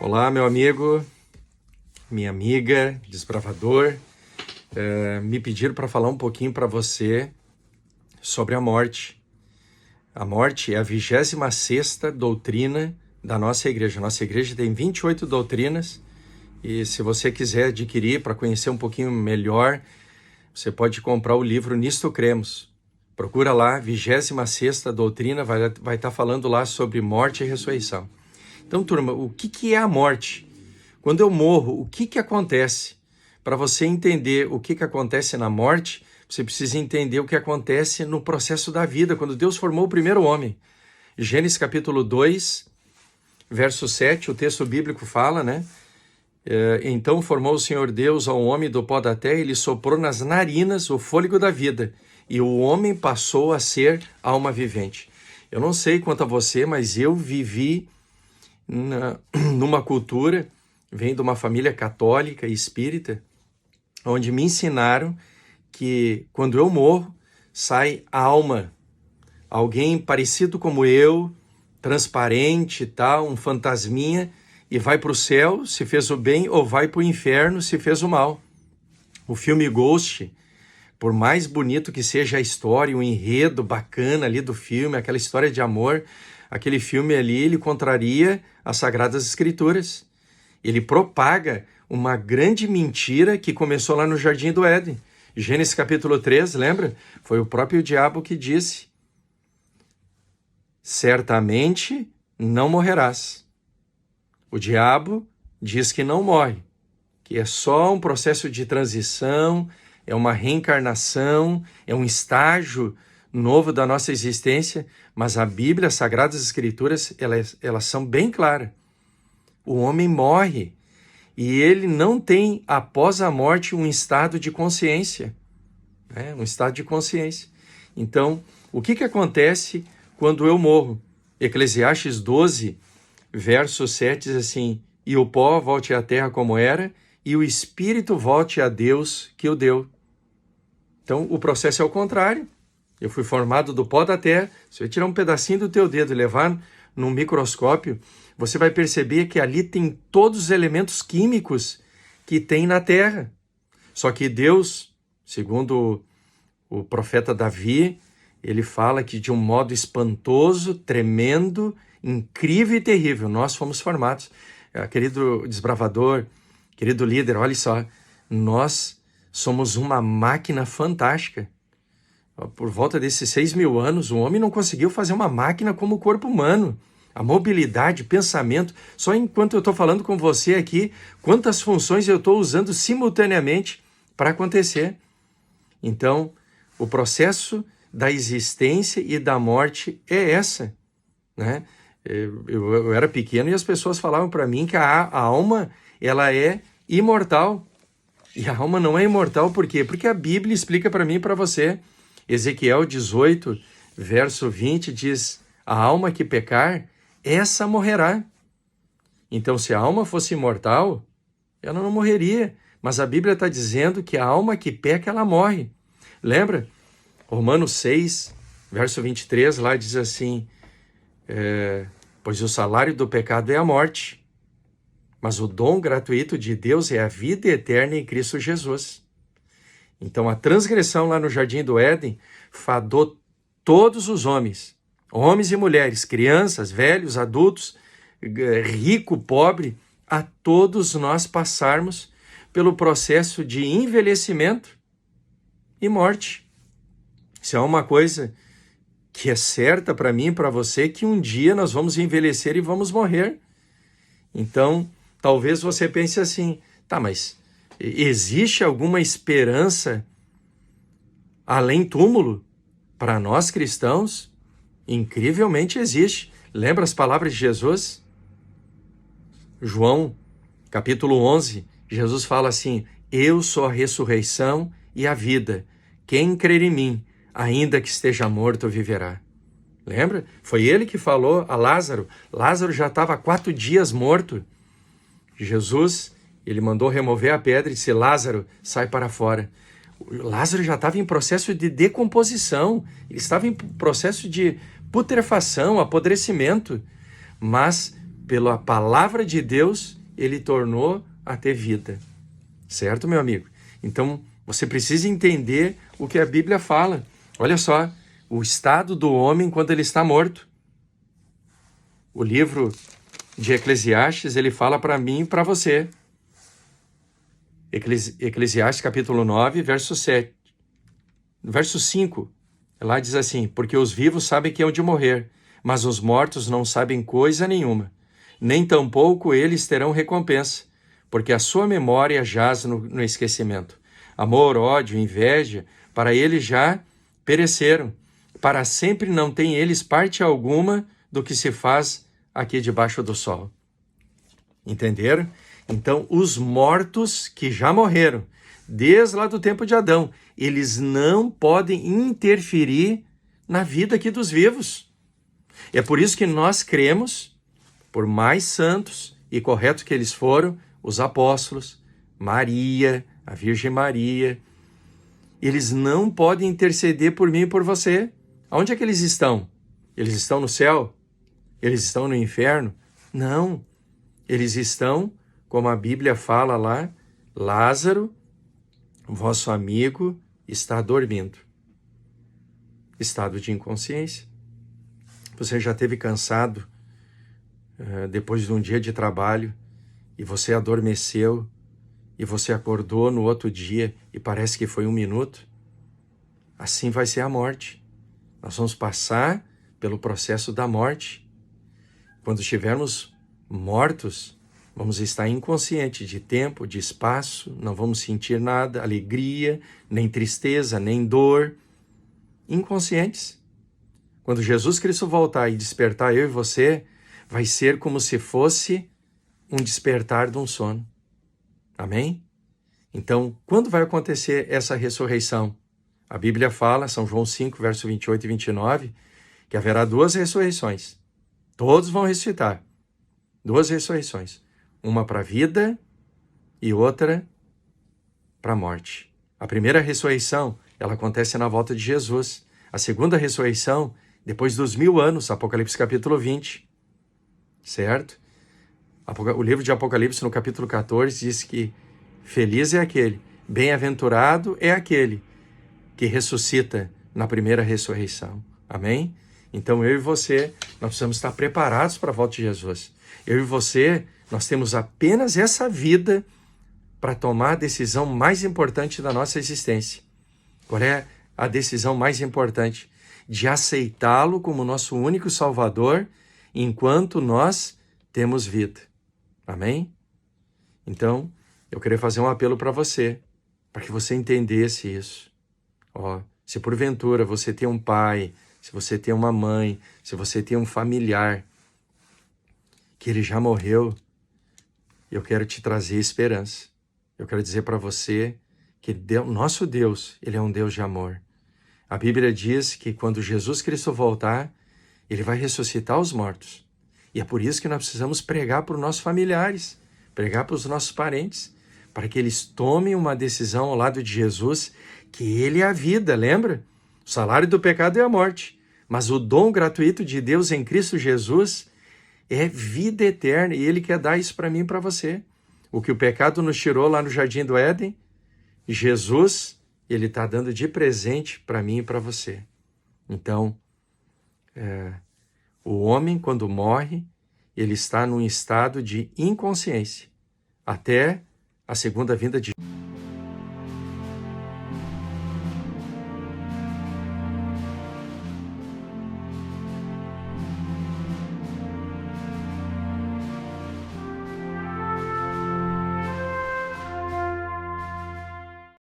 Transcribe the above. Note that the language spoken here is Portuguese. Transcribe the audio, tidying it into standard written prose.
Olá, meu amigo, minha amiga, desbravador. Me pediram para falar um pouquinho para você sobre a morte. A morte é a 26ª doutrina da nossa igreja. Nossa igreja tem 28 doutrinas e se você quiser adquirir para conhecer um pouquinho melhor, você pode comprar o livro Nisto Cremos. Procura lá, 26ª doutrina, vai estar falando lá sobre morte e ressurreição. Então, turma, o que é a morte? Quando eu morro, o que acontece? Para você entender o que acontece na morte, você precisa entender o que acontece no processo da vida, quando Deus formou o primeiro homem. Gênesis capítulo 2, verso 7, o texto bíblico fala, né? Então formou o Senhor Deus ao homem do pó da terra e lhe soprou nas narinas o fôlego da vida, e o homem passou a ser alma vivente. Eu não sei quanto a você, mas eu vivi numa cultura, venho de uma família católica e espírita, onde me ensinaram que quando eu morro, sai a alma, alguém parecido como eu, transparente e tal, um fantasminha, e vai para o céu se fez o bem, ou vai para o inferno se fez o mal. O filme Ghost, por mais bonito que seja a história, o enredo bacana ali do filme, aquela história de amor, aquele filme ali, ele contraria as Sagradas Escrituras. Ele propaga uma grande mentira que começou lá no Jardim do Éden. Gênesis capítulo 3, lembra? Foi o próprio diabo que disse: certamente não morrerás. O diabo diz que não morre, que é só um processo de transição, é uma reencarnação, é um estágio novo da nossa existência, mas a Bíblia, as Sagradas Escrituras, elas são bem claras. O homem morre e ele não tem, após a morte, um estado de consciência. Um estado de consciência. Então, o que acontece quando eu morro? Eclesiastes 12, verso 7 diz assim: e o pó volte à terra como era, e o espírito volte a Deus que o deu. Então, o processo é o contrário. Eu fui formado do pó da terra. Se eu tirar um pedacinho do teu dedo e levar num microscópio, você vai perceber que ali tem todos os elementos químicos que tem na terra. Só que Deus, segundo o profeta Davi, ele fala que de um modo espantoso, tremendo, incrível e terrível, nós fomos formados. Querido desbravador, querido líder, olha só, nós somos uma máquina fantástica. Por volta desses 6.000 anos, o homem não conseguiu fazer uma máquina como o corpo humano. A mobilidade, pensamento, só enquanto eu estou falando com você aqui, quantas funções eu estou usando simultaneamente para acontecer. Então, o processo da existência e da morte é essa, né? Eu era pequeno e as pessoas falavam para mim que a alma, ela é imortal. E a alma não é imortal, por quê? Porque a Bíblia explica para mim e para você. Ezequiel 18, verso 20 diz: a alma que pecar, essa morrerá. Então, se a alma fosse imortal, ela não morreria. Mas a Bíblia está dizendo que a alma que peca, ela morre. Lembra? Romanos 6, verso 23, lá diz assim: pois o salário do pecado é a morte, mas o dom gratuito de Deus é a vida eterna em Cristo Jesus. Então, a transgressão lá no Jardim do Éden fadou todos os homens e mulheres, crianças, velhos, adultos, rico, pobre, a todos nós passarmos pelo processo de envelhecimento e morte. Isso é uma coisa que é certa para mim e para você, que um dia nós vamos envelhecer e vamos morrer. Então, talvez você pense assim: tá, mas existe alguma esperança além túmulo? Para nós cristãos, incrivelmente existe. Lembra as palavras de Jesus? João, capítulo 11, Jesus fala assim: eu sou a ressurreição e a vida. Quem crer em mim, ainda que esteja morto, viverá. Lembra? Foi ele que falou a Lázaro. Lázaro já estava há 4 dias morto. Jesus, ele mandou remover a pedra e disse: Lázaro, sai para fora. Lázaro já estava em processo de decomposição, ele estava em processo de putrefação, apodrecimento, mas pela palavra de Deus, ele tornou a ter vida. Certo, meu amigo? Então, você precisa entender o que a Bíblia fala. Olha só, o estado do homem quando ele está morto. O livro de Eclesiastes, ele fala para mim e para você. Eclesiastes capítulo 9, verso 7. Verso 5, lá diz assim: porque os vivos sabem que hão de morrer, mas os mortos não sabem coisa nenhuma, nem tampouco eles terão recompensa, porque a sua memória jaz no esquecimento. Amor, ódio, inveja, para eles já pereceram. Para sempre não têm eles parte alguma do que se faz aqui debaixo do sol. Entenderam? Então, os mortos que já morreram, desde lá do tempo de Adão, eles não podem interferir na vida aqui dos vivos. É por isso que nós cremos, por mais santos e corretos que eles foram, os apóstolos, Maria, a Virgem Maria, eles não podem interceder por mim e por você. Onde é que eles estão? Eles estão no céu? Eles estão no inferno? Não. Eles estão, como a Bíblia fala lá, Lázaro, vosso amigo, está dormindo. Estado de inconsciência. Você já esteve cansado depois de um dia de trabalho e você adormeceu e você acordou no outro dia e parece que foi 1 minuto? Assim vai ser a morte. Nós vamos passar pelo processo da morte. Quando estivermos mortos, vamos estar inconscientes de tempo, de espaço, não vamos sentir nada, alegria, nem tristeza, nem dor. Inconscientes. Quando Jesus Cristo voltar e despertar eu e você, vai ser como se fosse um despertar de um sono. Amém? Então, quando vai acontecer essa ressurreição? A Bíblia fala, São João 5, verso 28 e 29, que haverá 2 ressurreições. Todos vão ressuscitar. 2 ressurreições. Uma para a vida e outra para a morte. A primeira ressurreição, ela acontece na volta de Jesus. A segunda ressurreição, depois dos 1000 anos, Apocalipse capítulo 20. Certo? O livro de Apocalipse, no capítulo 14, diz que feliz é aquele, bem-aventurado é aquele que ressuscita na primeira ressurreição. Amém? Então, eu e você, nós precisamos estar preparados para a volta de Jesus. Eu e você, nós temos apenas essa vida para tomar a decisão mais importante da nossa existência. Qual é a decisão mais importante? De aceitá-lo como nosso único Salvador enquanto nós temos vida. Amém? Então, eu queria fazer um apelo para você, para que você entendesse isso. Se porventura você tem um pai, se você tem uma mãe, se você tem um familiar que ele já morreu, eu quero te trazer esperança. Eu quero dizer para você que nosso Deus, ele é um Deus de amor. A Bíblia diz que quando Jesus Cristo voltar, ele vai ressuscitar os mortos. E é por isso que nós precisamos pregar para os nossos familiares, pregar para os nossos parentes, para que eles tomem uma decisão ao lado de Jesus, que ele é a vida, lembra? O salário do pecado é a morte, mas o dom gratuito de Deus em Cristo Jesus é vida eterna, e ele quer dar isso para mim e para você. O que o pecado nos tirou lá no Jardim do Éden, Jesus, ele está dando de presente para mim e para você. Então, o homem, quando morre, ele está num estado de inconsciência, até a segunda vinda de